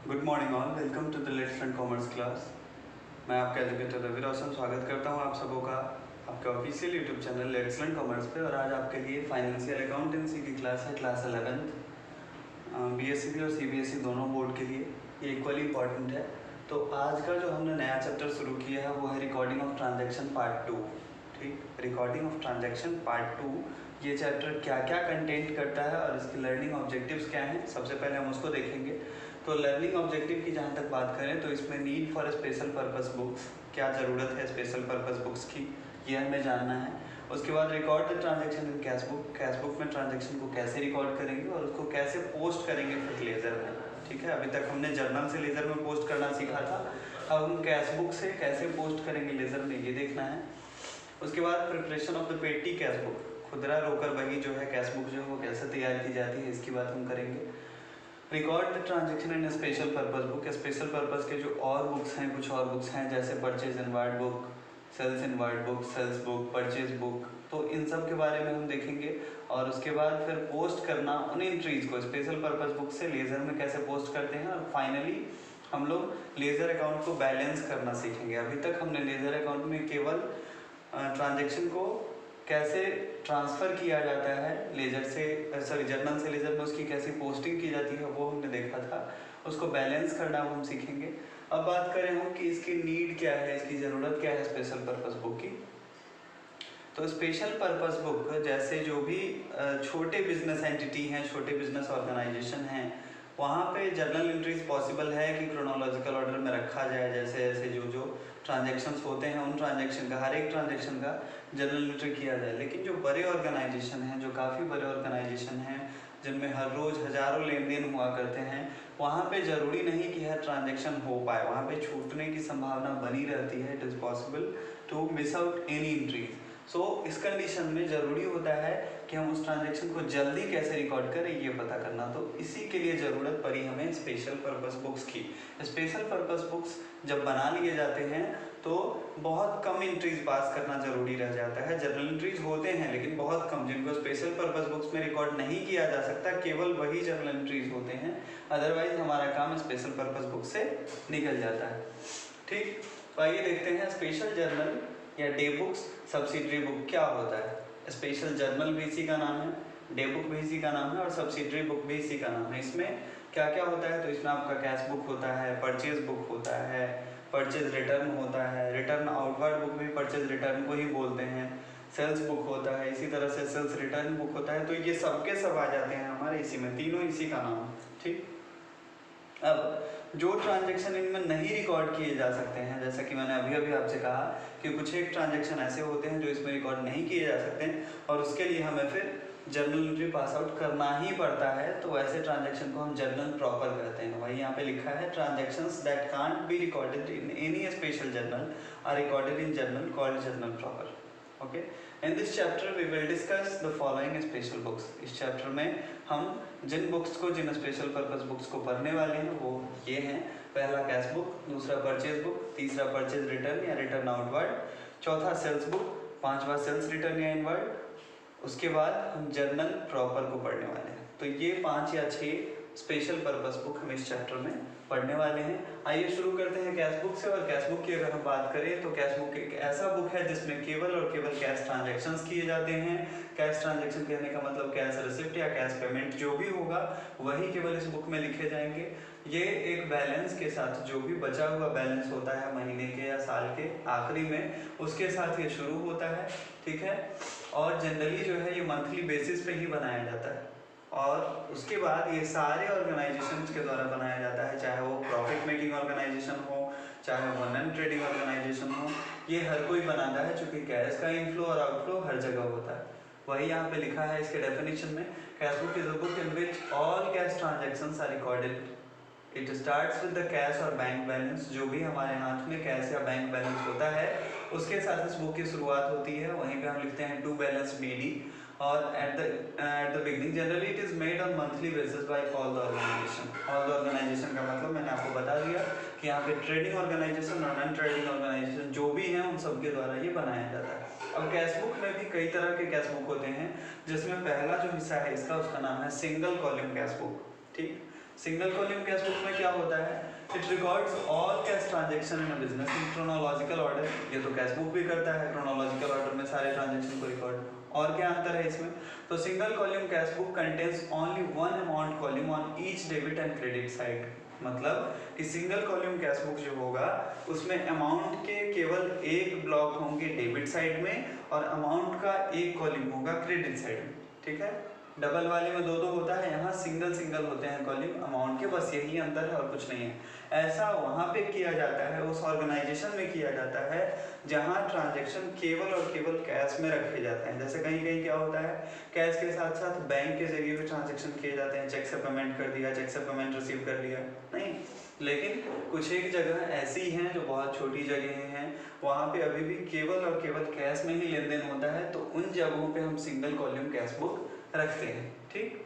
Good morning all, welcome to the let's learn commerce class. मैं आपका educator Ravi Roshan स्वागत करता हूं आप सबों का आपके official YouTube channel let's learn commerce पे। और आज आपके लिए फाइनेंशियल अकाउंटेंसी की क्लास है, क्लास 11th बीएससी और सीबीएसई दोनों बोर्ड के लिए ये इक्वली इंपॉर्टेंट है। तो आज का जो हमने नया चैप्टर शुरू किया है वो है रिकॉर्डिंग ऑफ ट्रांजैक्शन पार्ट 2। ठीक, रिकॉर्डिंग ऑफ ट्रांजैक्शन पार्ट 2। ये चैप्टर क्या क्या कंटेंट करता है और इसकी लर्निंग ऑब्जेक्टिव्स क्या हैं, सबसे पहले हम उसको देखेंगे। तो लर्निंग ऑब्जेक्टिव की जहाँ तक बात करें तो इसमें need for special purpose books, क्या ज़रूरत है स्पेशल पर्पस बुक्स की, ये हमें जानना है। उसके बाद record the transaction in cash book, cash book में ट्रांजैक्शन को कैसे रिकॉर्ड करेंगे और उसको कैसे पोस्ट करेंगे फिर लेज़र में। ठीक है, अभी तक हमने जर्नल से लेज़र में पोस्ट करना सीखा था, अब हम कैश बुक से कैसे पोस्ट करेंगे लेज़र में, ये देखना है। उसके बाद प्रिपरेशन ऑफ द पेटी कैश बुक, खुदरा रोकर बही जो है कैश बुक जो है वो कैसे तैयार की जाती है, इसकी बात हम करेंगे। Record the transaction in special purpose book, special purpose के जो और बुक्स हैं, कुछ और बुक्स हैं जैसे purchase inward book, sales inward book, sales book, purchase book, तो इन सब के बारे में हम देखेंगे। और उसके बाद फिर पोस्ट करना उन एंट्रीज को स्पेशल पर्पस बुक से लेज़र में कैसे पोस्ट करते हैं। और फाइनली हम लोग लेज़र अकाउंट को बैलेंस करना सीखेंगे। अभी तक हमने लेज़र अकाउंट में केवल ट्रांजेक्शन को कैसे ट्रांसफ़र किया जाता है लेजर से, सॉरी जर्नल से लेजर में उसकी कैसी पोस्टिंग की जाती है वो हमने देखा था, उसको बैलेंस करना हम सीखेंगे। अब बात करें हम कि इसकी नीड क्या है, इसकी ज़रूरत क्या है स्पेशल पर्पस बुक की। तो स्पेशल पर्पस बुक जैसे जो भी छोटे बिजनेस एंटिटी हैं, छोटे बिजनेस ऑर्गेनाइजेशन हैं, वहाँ पे जर्नल एंट्रीज पॉसिबल है कि क्रोनोलॉजिकल ऑर्डर में रखा जाए, जैसे जैसे जो जो ट्रांजैक्शंस होते हैं उन ट्रांजैक्शन का, हर एक ट्रांजैक्शन का जर्नल एंट्री किया जाए। लेकिन जो बड़े ऑर्गेनाइजेशन हैं, जो काफ़ी बड़े ऑर्गेनाइजेशन हैं जिनमें हर रोज़ हज़ारों लेन देन हुआ करते हैं, वहाँ पे ज़रूरी नहीं कि हर ट्रांजैक्शन हो पाए, वहाँ पे छूटने की संभावना बनी रहती है। It is possible to miss out any entries. So इस कंडीशन में ज़रूरी होता है कि हम उस ट्रांजैक्शन को जल्दी कैसे रिकॉर्ड करें ये पता करना। तो इसी के लिए ज़रूरत पड़ी हमें स्पेशल पर्पस बुक्स की। स्पेशल पर्पस बुक्स जब बना लिए जाते हैं तो बहुत कम एंट्रीज पास करना ज़रूरी रह जाता है। जनरल एंट्रीज होते हैं लेकिन बहुत कम, जिनको स्पेशल पर्पस बुक्स में रिकॉर्ड नहीं किया जा सकता, केवल वही जनरल एंट्रीज होते हैं। अदरवाइज हमारा काम स्पेशल पर्पस बुक से निकल जाता है। ठीक, तो आइए देखते हैं स्पेशल जर्नल या डे बुक्स सब्सिडरी बुक क्या होता है। स्पेशल जर्नल भी इसी का नाम है, डे बुक भी इसी का नाम है और सब्सिडरी बुक भी इसी का नाम है। इसमें क्या क्या होता है, तो इसमें आपका कैश बुक होता है, परचेज बुक होता है, परचेज रिटर्न होता है, रिटर्न आउटवर्ड बुक भी परचेज रिटर्न को ही बोलते हैं, सेल्स बुक होता है, इसी तरह से सेल्स रिटर्न बुक होता है। तो ये सबके सब आ जाते हैं हमारे इसी में, तीनों इसी का नाम है। ठीक, अब जो ट्रांजैक्शन इनमें नहीं रिकॉर्ड किए जा सकते हैं, जैसा कि मैंने अभी अभी आपसे कहा कि कुछ एक ट्रांजैक्शन ऐसे होते हैं जो इसमें रिकॉर्ड नहीं किए जा सकते हैं और उसके लिए हमें फिर जर्नल एंट्री पास आउट करना ही पड़ता है। तो ऐसे ट्रांजैक्शन को हम जर्नल प्रॉपर कहते हैं। वही यहाँ पे लिखा है, transactions that can't be recorded in any special journal are recorded in journal called journal proper. Okay, in this chapter we will discuss the following special books. इस चैप्टर में हम जिन बुक्स को, जिन स्पेशल पर्पस बुक्स को पढ़ने वाले हैं वो ये हैं। पहला कैश बुक, दूसरा परचेज बुक, तीसरा परचेज रिटर्न या रिटर्न आउटवर्ड, चौथा सेल्स बुक, पांचवा सेल्स रिटर्न या इनवर्ड। उसके बाद हम जर्नल प्रॉपर को पढ़ने वाले हैं। तो ये 5 या 6 स्पेशल पर्पस बुक हम इस चैप्टर में पढ़ने वाले हैं। आइए शुरू करते हैं कैश बुक से। और कैश बुक की अगर हम बात करें तो कैश बुक एक ऐसा बुक है जिसमें केवल और केवल कैश ट्रांजैक्शंस किए जाते हैं। कैश ट्रांजैक्शन कहने का मतलब कैश रिसिप्ट या कैश पेमेंट जो भी होगा वही केवल इस बुक में लिखे जाएंगे। ये एक बैलेंस के साथ, जो भी बचा हुआ बैलेंस होता है महीने के या साल के आखिरी में, उसके साथ ये शुरू होता है। ठीक है, और जनरली जो है ये मंथली बेसिस पे ही बनाया जाता है और उसके बाद ये सारे ऑर्गेनाइजेशंस के द्वारा बनाया जाता है, चाहे वो प्रॉफिट मेकिंग ऑर्गेनाइजेशन हो, चाहे वो नॉन ट्रेडिंग ऑर्गेनाइजेशन हो, ये हर कोई बनाता है क्योंकि कैश का इनफ्लो और आउटफ्लो हर जगह होता है। वही यहाँ पे लिखा है इसके डेफिनेशन में, cash book is a book in which all cash transactions are recorded. It starts with the cash और बैंक बैलेंस, जो भी हमारे हाथ में कैश या बैंक बैलेंस होता है उसके साथ इस बुक की शुरुआत होती है। वहीं पे हम लिखते हैं टू बैलेंस बीडी। और at the beginning generally it is made on monthly basis by all the organisation. All the organisation का मतलब मैंने आपको बता दिया कि यहाँ पे ट्रेडिंग ऑर्गेनाइजेशन और नॉन ट्रेडिंग ऑर्गेनाइजेशन जो भी हैं उन सबके द्वारा ये बनाया जाता है। अब कैश बुक में भी कई तरह के कैश बुक होते हैं, जिसमें पहला जो हिस्सा है इसका, उसका नाम है सिंगल कॉलम कैश बुक। ठीक, सिंगल कॉलम कैश बुक में क्या होता है, it records all cash transaction in a business in chronological order. ये तो कैश बुक भी करता है क्रोनोलॉजिकल ऑर्डर में सारे ट्रांजेक्शन को रिकॉर्ड। और क्या अंतर है इसमें, तो single column cash book contains only one amount column on each debit and credit side. मतलब कि सिंगल कॉलम कैश बुक जो होगा उसमें अमाउंट के केवल एक ब्लॉक होंगे डेबिट साइड में और अमाउंट का एक कॉलम होगा क्रेडिट साइड में। ठीक है, डबल वाले में दो दो होता है, यहाँ सिंगल सिंगल होते हैं कॉलम अमाउंट के, बस यही अंतर है और कुछ नहीं है। ऐसा वहाँ पे किया जाता है, उस ऑर्गेनाइजेशन में किया जाता है जहाँ ट्रांजैक्शन केवल और केवल कैश में रखे जाते हैं। जैसे कहीं कहीं क्या होता है, कैश के साथ साथ बैंक के जरिए भी ट्रांजैक्शन किए जाते हैं, चेक से पेमेंट कर दिया, चेक से पेमेंट रिसीव कर लिया, नहीं। लेकिन कुछ एक जगह ऐसी हैं जो बहुत छोटी जगह हैं, वहाँ पे अभी भी केवल और केवल कैश में ही लेन देन होता है, तो उन जगहों पे हम सिंगल कॉलम कैश बुक रखते हैं। ठीक,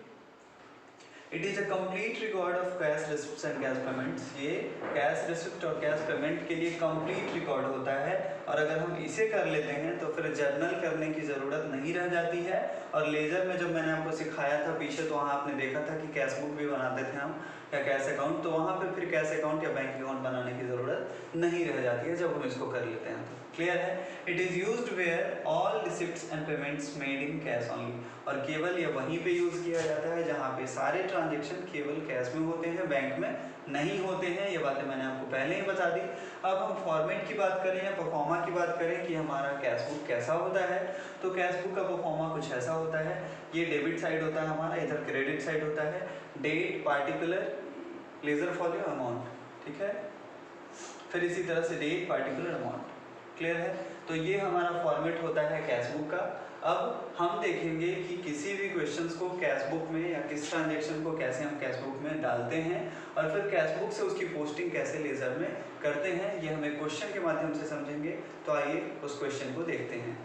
it is a complete record of cash receipts and cash payments. ये कैश रिसिप्ट और कैश पेमेंट के लिए कंप्लीट रिकॉर्ड होता है, और अगर हम इसे कर लेते हैं तो फिर जर्नल करने की ज़रूरत नहीं रह जाती है। और लेजर में जब मैंने आपको सिखाया था पीछे, तो वहाँ आपने देखा था कि कैश बुक भी बनाते थे हम या कैश अकाउंट, तो वहाँ पे फिर कैश अकाउंट या बैंक अकाउंट बनाने की ज़रूरत नहीं रह जाती है जब हम इसको कर लेते हैं। तो क्लियर है, it is used where all receipts and payments made in cash only. और केवल ये वहीं पे यूज़ किया जाता है जहाँ पे सारे ट्रांजेक्शन केवल कैश में होते हैं, बैंक में नहीं होते हैं। ये बातें मैंने आपको पहले ही बता दी। अब हम फॉर्मेट की बात करें या परफॉर्मा की बात करें कि हमारा कैश बुक कैसा होता है, तो कैश बुक का परफॉर्मा कुछ ऐसा होता है। ये डेबिट साइड होता है हमारा, इधर क्रेडिट साइड होता है। Date, particular, ledger folio, amount. ठीक है, फिर इसी तरह से डेट, पार्टिकुलर, अमाउंट। क्लियर है, तो ये हमारा फॉर्मेट होता है कैश बुक का। अब हम देखेंगे कि किसी भी क्वेश्चंस को कैश बुक में या किस ट्रांजेक्शन को कैसे हम कैश बुक में डालते हैं और फिर कैश बुक से उसकी पोस्टिंग कैसे लेजर में करते हैं, ये हम एक क्वेश्चन के माध्यम से समझेंगे। तो आइए उस क्वेश्चन को देखते हैं।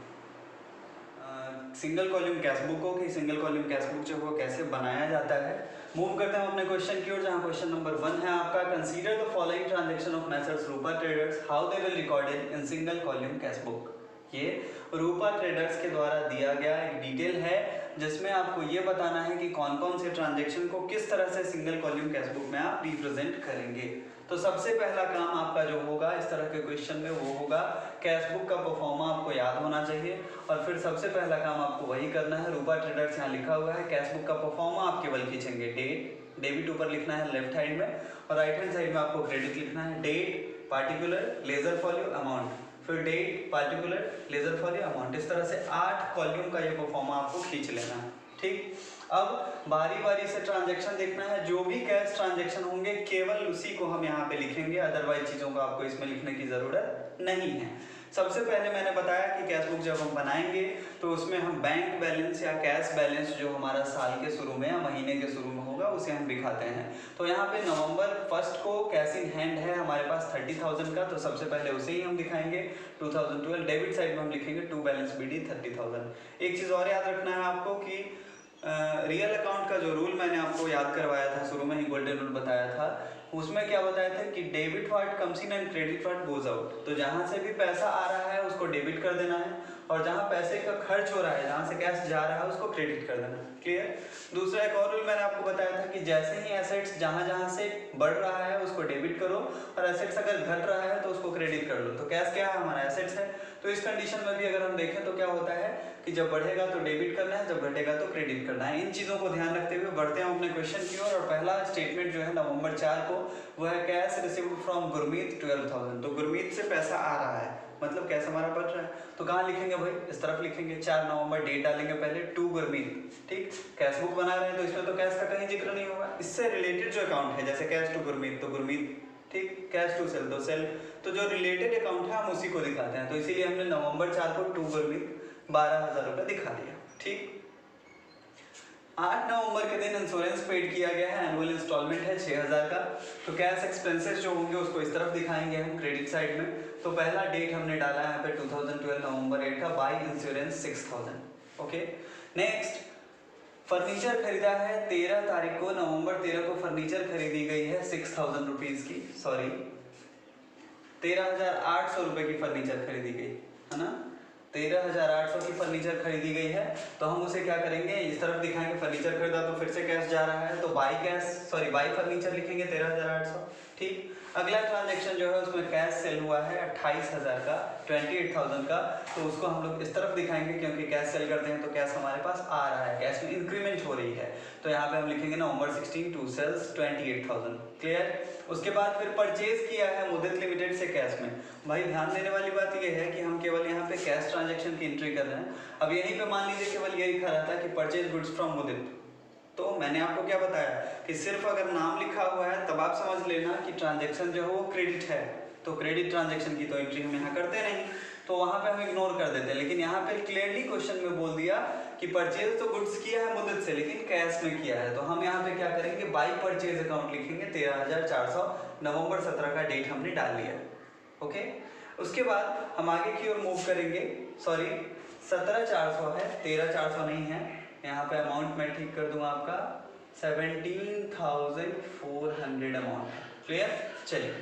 सिंगल कॉलम कैश बुक को कि सिंगल कॉलम कैश बुक जो वो कैसे बनाया जाता है, मूव करते हैं हम अपने क्वेश्चन की ओर, जहाँ क्वेश्चन नंबर 1 है आपका, consider the following transaction of messrs Rupa traders, how they will recorded in single column cash book. ये रूपा ट्रेडर्स के द्वारा दिया गया एक डिटेल है जिसमें आपको ये बताना है कि कौन कौन से ट्रांजैक्शन को किस तरह से सिंगल कॉलम कैश बुक में आप रिप्रेजेंट करेंगे। तो सबसे पहला काम आपका जो होगा इस तरह के क्वेश्चन में, वो होगा कैश बुक का परफॉर्मा आपको याद होना चाहिए। और फिर सबसे पहला काम आपको वही करना है, रूपा ट्रेडर्स यहाँ लिखा हुआ है, कैश बुक का परफॉर्मा आप केवल खींचेंगे। डेट, डेबिट ऊपर लिखना है लेफ्ट हैंड में, और राइट हैंड साइड में आपको क्रेडिट लिखना है। Date, particular, ledger folio, amount, फिर date, particular, ledger folio, amount. इस तरह से 8 कॉलम का ये परफॉर्मा आपको खींच लेना है। ठीक, अब बारी बारी से ट्रांजैक्शन देखना है, जो भी कैश ट्रांजैक्शन होंगे केवल उसी को हम यहाँ पे लिखेंगे, अदरवाइज चीज़ों को आपको इसमें लिखने की ज़रूरत नहीं है। सबसे पहले मैंने बताया कि कैश बुक जब हम बनाएंगे तो उसमें हम बैंक बैलेंस या कैश बैलेंस जो हमारा साल के शुरू में या महीने के शुरू में होगा उसे हम दिखाते हैं। तो यहाँ पे नवंबर 1 को कैश इन हैंड है हमारे पास 30,000 का, तो सबसे पहले उसे ही हम दिखाएंगे। 2012 डेबिट साइड में हम लिखेंगे टू बैलेंस BD 30,000। एक चीज़ और याद रखना है आपको कि रियल अकाउंट का जो रूल मैंने आपको याद करवाया था, शुरू में ही गोल्डन रूल बताया था, उसमें क्या बताया था कि debit part comes in and credit part goes out. तो जहाँ से भी पैसा आ रहा है उसको डेबिट कर देना है, और जहाँ पैसे का खर्च हो रहा है, जहाँ से कैश जा रहा है उसको क्रेडिट कर देना। क्लियर। दूसरा एक और रूल मैंने आपको बताया था कि जैसे ही एसेट्स जहाँ जहाँ से बढ़ रहा है उसको डेबिट करो, और एसेट्स अगर घट रहा है तो उसको क्रेडिट कर लो। तो कैश क्या है, हमारा एसेट्स है। तो इस कंडीशन में भी अगर हम देखें तो क्या होता है कि जब बढ़ेगा तो डेबिट करना है, जब घटेगा तो क्रेडिट करना है। इन चीज़ों को ध्यान रखते हुए बढ़ते हैं अपने क्वेश्चन की ओर। और पहला स्टेटमेंट जो है नवंबर 4 को, वो है कैश रिसीव्ड फ्रॉम गुरमीत 12,000। तो गुरमीत से पैसा आ रहा है, मतलब कैश हमारा बढ़ रहा है। तो कहाँ लिखेंगे भाई, इस तरफ लिखेंगे। 4 नवंबर डेट डालेंगे पहले, टू गुरमीत। ठीक, कैश बुक बना रहे हैं तो इसमें तो कैश का कहीं जिक्र नहीं होगा। इससे रिलेटेड जो अकाउंट है, जैसे कैश टू गुरमीत तो गुरमीत, ठीक, कैश टू सेल तो सेल, तो जो रिलेटेड अकाउंट है हम उसी को दिखाते हैं। तो इसीलिए हमने नवंबर 4 को टू गुरमीत 12,000 रुपये दिखा दिया। ठीक, 8 नवंबर के दिन इंश्योरेंस पेड किया गया है, एनुअल इंस्टॉलमेंट है 6,000 का। तो कैश एक्सपेंसेस जो होंगे उसको इस तरफ दिखाएंगे हम क्रेडिट साइड में। तो पहला डेट हमने डाला है यहाँ पे 2012 नवंबर 8 का, by insurance 6,000। Okay, next furniture खरीदा है 13 तारीख को, नवंबर 13 को फर्नीचर खरीदी गई है 6,000 रुपीज़ की, सॉरी 13,800 रुपये की फर्नीचर खरीदी गई है ना। 13,800 की फर्नीचर खरीदी गई है, तो हम उसे क्या करेंगे, इस तरफ दिखाएंगे फर्नीचर खरीदा तो फिर से कैश जा रहा है, तो बाई फर्नीचर लिखेंगे 13,800। ठीक, अगला ट्रांजेक्शन जो है उसमें कैश सेल हुआ है 28,000 का, 28,000 का, तो उसको हम लोग इस तरफ दिखाएंगे क्योंकि कैश सेल करते हैं तो कैश हमारे पास आ रहा है, कैश में इंक्रीमेंट हो रही है, तो यहाँ पे हम लिखेंगे नवंबर 16 टू सेल्स 28,000। क्लियर। उसके बाद फिर परचेज किया है मुदित लिमिटेड से कैश में। भाई ध्यान देने वाली बात यह है कि हम केवल यहाँ पे कैश ट्रांजेक्शन की एंट्री कर रहे हैं। अब यहीं पे मान लीजिए केवल ये लिखा रहता है कि परचेज गुड्स फ्रॉम मुदित, तो मैंने आपको क्या बताया कि सिर्फ अगर नाम लिखा हुआ है तब आप समझ लेना कि ट्रांजैक्शन जो है वो क्रेडिट है, तो क्रेडिट ट्रांजैक्शन की तो एंट्री हम यहाँ करते नहीं, तो वहाँ पे हम इग्नोर कर देते हैं। लेकिन यहाँ पे क्लियरली क्वेश्चन में बोल दिया कि परचेज तो गुड्स किया है मुद्दत से लेकिन कैश में किया है, तो हम यहाँ पे क्या करेंगे, बाई परचेज अकाउंट लिखेंगे 13,400, नवंबर 17 का डेट हमने डाल लिया। ओके, उसके बाद हम आगे की ओर मूव करेंगे। सॉरी 17,400 है, 13,400 नहीं है, यहाँ पे अमाउंट मैं ठीक कर दूंगा आपका 17,400 अमाउंट। क्लियर। चलिए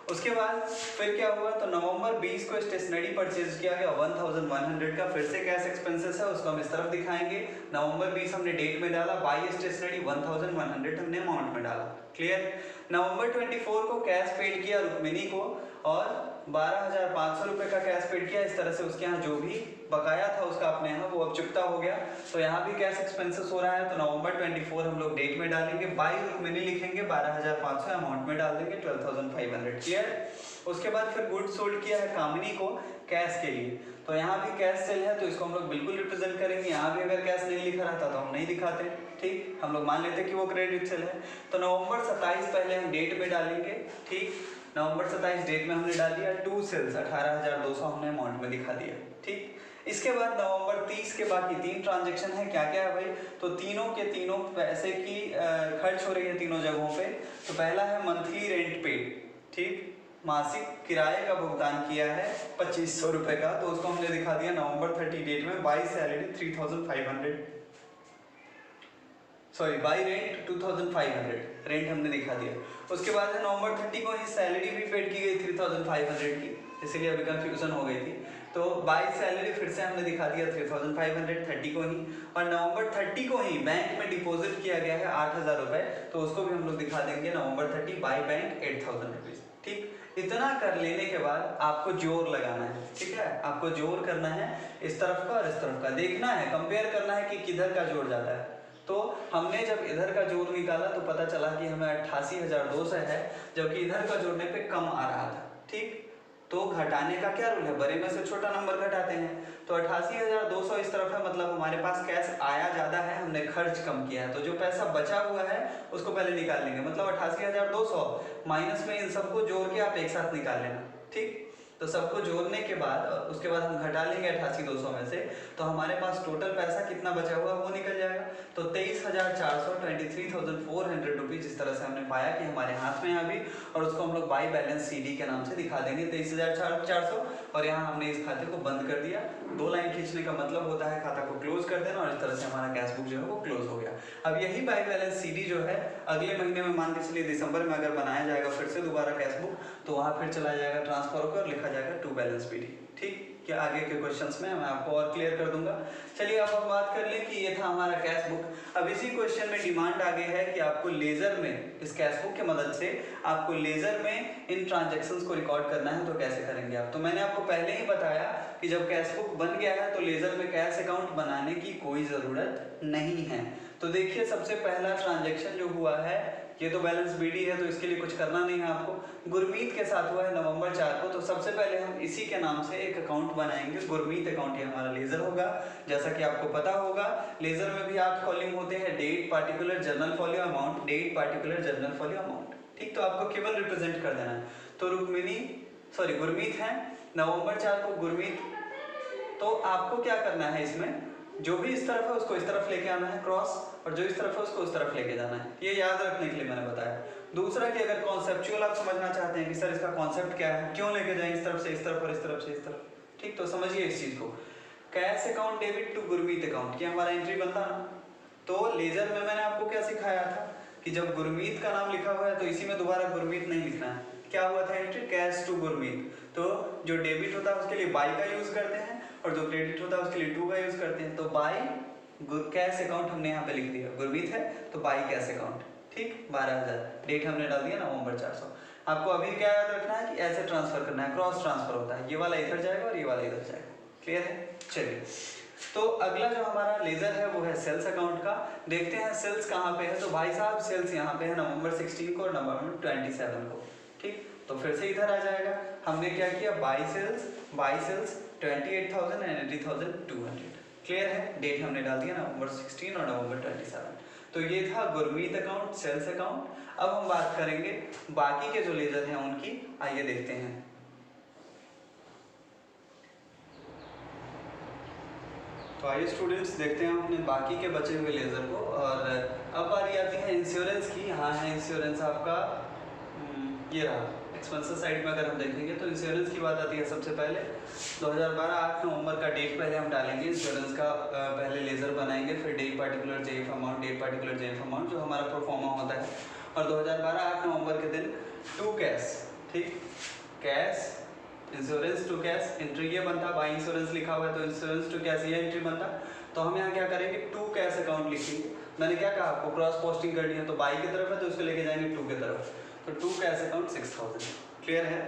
उसके बाद फिर क्या हुआ, तो नवंबर 20 को स्टेशनरी परचेज किया गया 1,100 का, फिर से कैश एक्सपेंसेस है उसको हम इस तरफ दिखाएंगे। नवंबर 20 हमने डेट में डाला, बाई स्टेशनरी 1,100 हमने अमाउंट में डाला। क्लियर। नवंबर 24 को कैश पेड किया रुक्मिनी को और 12,500 रुपये का कैश पेड किया। इस तरह से उसके यहाँ जो भी बकाया था उसका अपने यहाँ वो अब चुकता हो गया, तो यहाँ भी कैश एक्सपेंसेस हो रहा है, तो नवंबर 24 हम लोग डेट में डालेंगे, बाई रुक्मिनी लिखेंगे 12,500 अमाउंट में डाल देंगे 12,500। क्लियर। उसके बाद फिर गुड्स सोल्ड किया है कामिनी को कैश के लिए, तो यहाँ भी कैश सेल है तो इसको हम लोग बिल्कुल रिप्रेजेंट करेंगे। यहाँ भी अगर कैश नहीं लिखा रहता तो हम नहीं दिखाते। ठीक, हम लोग मान लेते कि वो क्रेडिट सेल है, तो नवंबर 27 पहले हम डेट में डालेंगे। ठीक, नवंबर 27 डेट में हमने डाल दिया, टू सेल्स 18,200 हमने अमाउंट में दिखा दिया। ठीक, इसके बाद नवंबर 30 के बाकी 3 ट्रांजेक्शन है। क्या क्या है भाई, तो तीनों के तीनों पैसे की खर्च हो रही है तीनों जगहों पे। तो पहला है मंथली रेंट पेड। ठीक, मासिक किराए का भुगतान किया है 2,500 रुपये का, तो उसको हमने दिखा दिया नवंबर 30 डेट में, by salary 3,500, sorry by rent 2,500, rent हमने दिखा दिया। उसके बाद है नवंबर 30 को ही सैलरी भी पेड की गई 3,500 की, इसीलिए अभी कंफ्यूजन हो गई थी, तो बाई सैलरी फिर से हमने दिखा दिया 3,500 30 को ही। और नवंबर 30 को ही बैंक में डिपॉजिट किया गया है 8,000 रुपये, तो उसको भी हम लोग दिखा देंगे नवंबर 30 बाई बैंक 8,000 रुपीज़। ठीक, इतना कर लेने के बाद आपको जोर लगाना है। ठीक है, आपको जोर करना है इस तरफ का और इस तरफ का, देखना है कंपेयर करना है कि किधर का जोड़ जाता है। तो हमने जब इधर का जोड़ निकाला तो पता चला कि हमें 88,200 है, जबकि इधर का जोड़ने पे कम आ रहा था। ठीक, तो घटाने का क्या रूल है, बड़े में से छोटा नंबर घटाते हैं, तो 88,200 इस तरफ है, मतलब हमारे पास कैश आया ज़्यादा है, हमने खर्च कम किया है, तो जो पैसा बचा हुआ है उसको पहले निकाल लेंगे, मतलब 88,200 माइनस में इन सबको जोड़ के आप एक साथ निकाल लेना। ठीक, तो सबको जोड़ने के बाद उसके बाद हम घटा लेंगे 88,200 में से, तो हमारे पास टोटल पैसा कितना बचा हुआ वो निकल जाएगा। तो 23,400 23,400 रुपीज़ इस तरह से हमने पाया कि हमारे हाथ में है अभी, और उसको हम लोग बाई बैलेंस CD के नाम से दिखा देंगे 23,400, और यहाँ हमने इस खाते को बंद कर दिया। 2 लाइन खींचने का मतलब होता है खाता को क्लोज कर देना, और इस तरह से हमारा कैश बुक जो है वो क्लोज हो गया। अब यही बाई बैलेंस CD जो है अगले महीने में, मान के चलिए दिसंबर में अगर बनाया जाएगा फिर से दोबारा कैश बुक, तो वहाँ फिर चला जाएगा ट्रांसफर होकर लिखा जाएगा टू बैलेंस PD। ठीक, क्या आगे के क्वेश्चंस में मैं आपको और क्लियर कर दूंगा। चलिए अब हम बात कर लें कि ये था हमारा कैश बुक। अब इसी क्वेश्चन में डिमांड आ गई है कि आपको लेजर में, इस कैश बुक की मदद से आपको लेजर में इन ट्रांजैक्शंस को रिकॉर्ड करना है, तो कैसे करेंगे आप। तो मैंने आपको पहले ही बताया कि जब कैश बुक बन गया है तो लेजर में कैश अकाउंट बनाने की कोई ज़रूरत नहीं है। तो देखिए सबसे पहला ट्रांजैक्शन जो हुआ है, ये तो बैलेंस BD है तो इसके लिए कुछ करना नहीं है आपको। गुरमीत के साथ हुआ है नवंबर 4 को, तो सबसे पहले हम इसी के नाम से एक अकाउंट बनाएंगे, गुरमीत अकाउंट। ये हमारा लेजर होगा, जैसा कि आपको पता होगा लेजर में भी 8 कॉलम होते हैं, date, particular, journal folio amount, date, particular, journal folio amount. ठीक, तो आपको केवल रिप्रेजेंट कर देना है। तो गुरमीत है, नवंबर 4 को गुरमीत, तो आपको क्या करना है, इसमें जो भी इस तरफ है उसको इस तरफ लेके आना है क्रॉस, और जो इस तरफ है उसको उस तरफ लेके जाना है। ये याद रखने के लिए मैंने बताया। दूसरा कि अगर कॉन्सेप्चुअल आप समझना चाहते हैं कि सर इसका कॉन्सेप्ट क्या है, क्यों लेके जाएं इस तरफ से इस तरफ और इस तरफ से इस तरफ, ठीक, तो समझिए इस चीज़ को। Cash account debit to Gurmeet account, ये हमारा एंट्री बनता ना। तो लेजर में मैंने आपको क्या सिखाया था कि जब गुरमीत का नाम लिखा हुआ है तो इसी में दोबारा गुरमीत नहीं लिखना है। क्या हुआ था एंट्री, कैश टू गुरमीत, तो जो डेबिट होता है उसके लिए बाई का यूज़ करते हैं, और जो क्रेडिट होता है उसके लिए 2 का यूज करते हैं। तो बाई कैश अकाउंट हमने यहाँ पे लिख दिया, गुरमीत है तो बाई कैश अकाउंट, ठीक 12,000, डेट हमने डाल दिया नवंबर 400। आपको अभी क्या याद रखना है कि ऐसे ट्रांसफर करना है, क्रॉस ट्रांसफर होता है, ये वाला इधर जाएगा और ये वाला इधर जाएगा, क्लियर है। चलिए तो अगला जो हमारा लेजर है वो है सेल्स अकाउंट का। देखते हैं सेल्स कहाँ पे है। तो भाई साहब सेल्स यहाँ पे है नवंबर 16 को और नवंबर 27 को, ठीक। तो फिर से इधर आ जाएगा, हमने क्या किया बाई सेल्स 28,000 एंड 80,200, क्लियर है। डेट हमने डाल दिया नवंबर 16 और नवंबर 27। तो ये था गुरमीत अकाउंट, सेल्स अकाउंट। अब हम बात करेंगे बाकी के जो लेजर हैं उनकी, आइए देखते हैं। तो आइए स्टूडेंट्स देखते हैं अपने बाकी के बचे हुए लेजर को। और अब बारी आती है इंश्योरेंस की। यहाँ है इंश्योरेंस आपका, ये रहा एक्सपेंसेस साइड में। अगर हम देखेंगे तो इंश्योरेंस की बात आती है सबसे पहले 2012 8 नवंबर का डेट पहले हम डालेंगे इंश्योरेंस का, पहले लेजर बनाएंगे, फिर date particular JF amount, date particular JF amount जो हमारा प्रोफॉर्मा होता है। और 2012 8 नवंबर के दिन टू कैश, ठीक, cash insurance to cash entry ये बनता, बाई इंश्योरेंस लिखा हुआ है तो इंश्योरेंस टू कैश ये एंट्री बनता। तो हम यहाँ क्या करेंगे टू कैश अकाउंट लिखेंगे। मैंने क्या कहा आपको क्रॉस पोस्टिंग करनी है, तो बाई की तरफ है तो उसको लेके जाएंगे टू की तरफ, तो टू कैश अकाउंट 6,000, क्लियर है।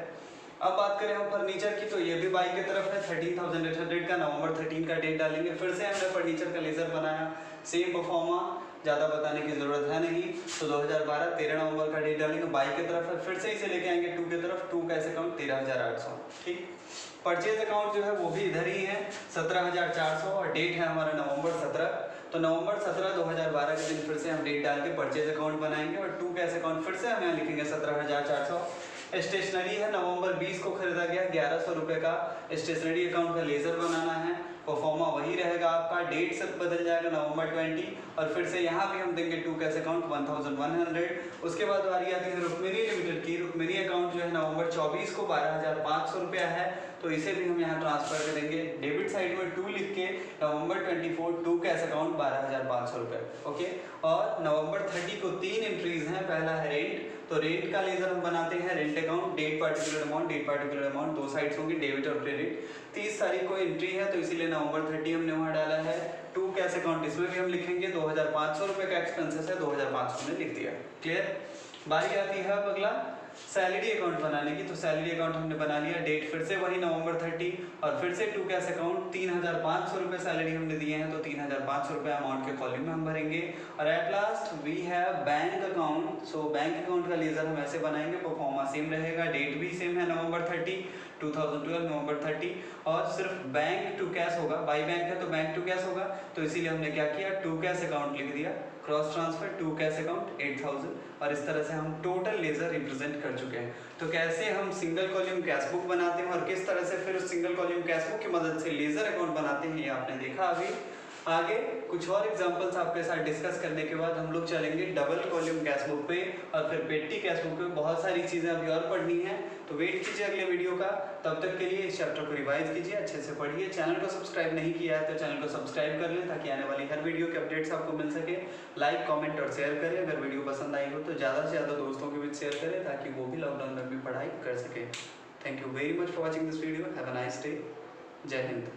अब बात करें हम फर्नीचर की, तो ये भी बाई की तरफ है 13,800 का, नवंबर 13 का डेट डालेंगे। फिर से हमने फर्नीचर का लेजर बनाया, सेम परफॉर्मा, ज़्यादा बताने की ज़रूरत है नहीं। तो 2012 13 नवंबर का डेट डालेंगे, बाई की तरफ है, फिर से इसे लेके आएंगे टू की तरफ, टू कैश अकाउंट 13,800, ठीक। परचेज अकाउंट जो है वो भी इधर ही है 17,400 और डेट है हमारा नवंबर 17। तो नवंबर 17 2012 के दिन फिर से हम डेट डाल के परचेज अकाउंट बनाएंगे और टू कैश अकाउंट फिर से हम यहाँ लिखेंगे 17,400। स्टेशनरी है नवंबर 20 को खरीदा गया 1,100 रुपये का स्टेशनरी अकाउंट का लेजर बनाना है, परफॉर्मा वही रहेगा आपका, डेट सब बदल जाएगा नवंबर 20 और फिर से यहाँ भी हम देंगे टू कैश अकाउंट 1,100। उसके बाद बारी आती है रुक्मिणी लिमिटेड की। रुक्मिणी अकाउंट जो है नवंबर 24 को 12,500 रुपया है, तो इसे भी हम यहाँ ट्रांसफर करेंगे। डेबिट साइड में टू लिख के नवंबर 24 टू कैश अकाउंट 12,500 रुपये, ओके। और नवंबर 30 को 3 एंट्रीज हैं, पहला है रेंट, तो रेंट का लेजर हम बनाते हैं rent account, date particular amount, date particular amount, दो साइड्स होंगी डेबिट और क्रेडिट। 30 तारीख को एंट्री है तो इसीलिए नवंबर 30 हमने वहाँ डाला है। टू कैश अकाउंट इसमें भी हम लिखेंगे 2,500 रुपये का एक्सपेंसेस है, 2,500 में लिख दिया, क्लियर। बारी आती है अब अगला सैलरी अकाउंट बनाने की। तो सैलरी अकाउंट हमने बना लिया, डेट फिर से वही नवंबर 30 और फिर से टू कैश अकाउंट 3,500 रुपये सैलरी हमने दिए हैं, तो 3,500 रुपये अमाउंट के कॉलम में हम भरेंगे। और at last we have bank account. So bank account का लेजर हम ऐसे बनाएंगे, परफॉर्मा सेम रहेगा, डेट भी सेम है नवंबर 30 2012 नवंबर 30 और सिर्फ बैंक टू कैश होगा, बाई बैंक है तो बैंक टू कैश होगा, तो इसीलिए हमने क्या किया टू कैश अकाउंट लिख दिया, cross transfer to cash account 8,000 और इस तरह से हम टोटल लेजर रिप्रेजेंट कर चुके हैं। तो कैसे हम सिंगल कॉलम कैश बुक बनाते हैं और किस तरह से फिर उस सिंगल कॉलम कैश बुक की मदद से लेजर अकाउंट बनाते हैं, ये आपने देखा। अभी आगे कुछ और एग्जांपल्स आपके साथ डिस्कस करने के बाद हम लोग चलेंगे डबल कॉलम कैश बुक पे और फिर पेटी कैश बुक पे। बहुत सारी चीज़ें अभी और पढ़नी है, तो वेट कीजिए अगले वीडियो का। तब तक के लिए इस चैप्टर को रिवाइज कीजिए, अच्छे से पढ़िए। चैनल को सब्सक्राइब नहीं किया है तो चैनल को सब्सक्राइब कर लें ताकि आने वाली हर वीडियो के अपडेट्स आपको मिल सके। लाइक कमेंट और शेयर करें, अगर वीडियो पसंद आई हो तो ज़्यादा से ज़्यादा दोस्तों के बीच शेयर करें ताकि वो भी लॉकडाउन में भी पढ़ाई कर सके। Thank you very much for watching this video. Have a nice day. जय हिंद।